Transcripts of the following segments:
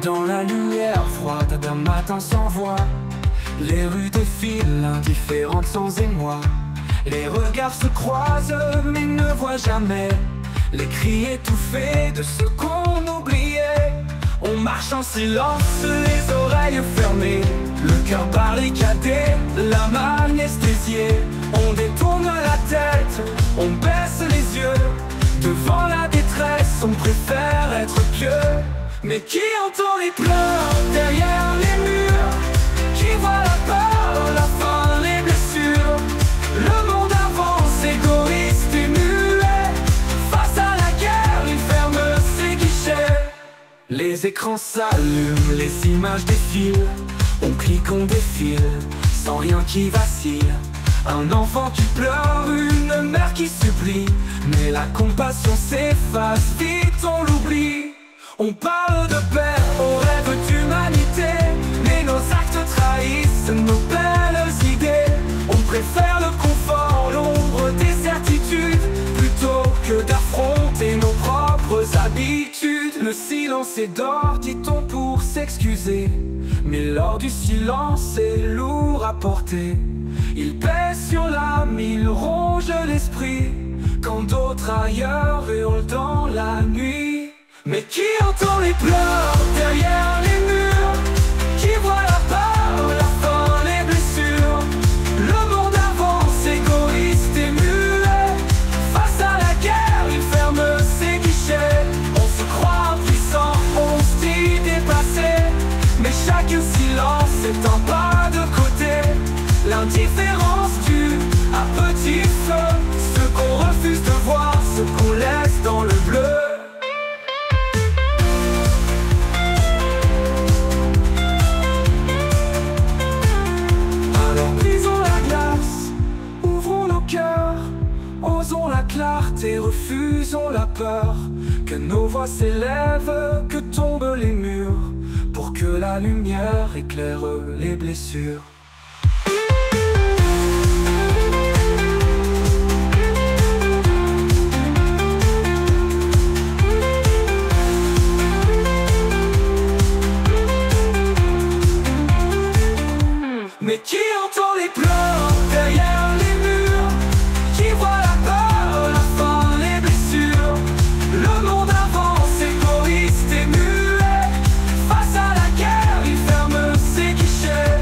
Dans la lumière froide d'un matin sans voix, les rues défilent indifférentes sans émoi. Les regards se croisent mais ne voient jamais les cris étouffés de ce qu'on oubliait. On marche en silence, les oreilles fermées, le cœur barricadé, l'âme anesthésiée. On détourne la tête, on baisse les yeux. Devant la détresse, on préfère être pieux. Mais qui entend les pleurs derrière les murs? Qui voit la peur, la faim, les blessures? Le monde avance, égoïste et muet. Face à la guerre, il ferme ses guichets. Les écrans s'allument, les images défilent. On clique, on défile, sans rien qui vacille. Un enfant qui pleure, une mère qui supplie. Mais la compassion s'efface, vite on l'oublie. On parle de paix, on rêve d'humanité, mais nos actes trahissent nos belles idées. On préfère le confort, l'ombre des certitudes, plutôt que d'affronter nos propres habitudes. Le silence est d'or, dit-on pour s'excuser, mais l'or du silence est lourd à porter. Il pèse sur l'âme, il ronge l'esprit, quand d'autres ailleurs hurlent dans la nuit. Mais qui entend les pleurs derrière les murs? Qui voit la peur, la faim, les blessures? Le monde avance, égoïste et muet. Face à la guerre, il ferme ses guichets. On se croit impuissant, on se dit dépassé, mais chaque silence est un pas de côté. L'indifférence tue à petit feu ce qu'on refuse de voir, ce qu'on laisse dans le bleu. Osons la clarté, refusons la peur. Que nos voix s'élèvent, que tombent les murs, pour que la lumière éclaire les blessures. Mais qui entend les pleurs derrière les murs? Qui voit la peur, la faim, les blessures? Le monde avance, égoïste et muet. Face à la guerre, il ferme ses guichets.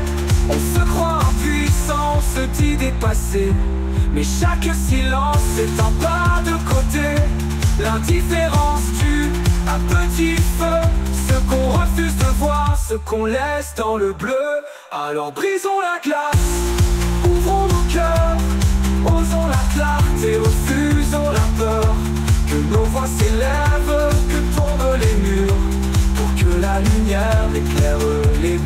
On se croit impuissant, on se dit dépassé, mais chaque silence est un pas de côté. L'indifférence tue à petit feu ce qu'on refuse de voir, ce qu'on laisse dans le bleu. Alors brisons la glace, ouvrons nos cœurs, osons la clarté, refusons la peur. Que nos voix s'élèvent, que tombent les murs, pour que la lumière éclaire les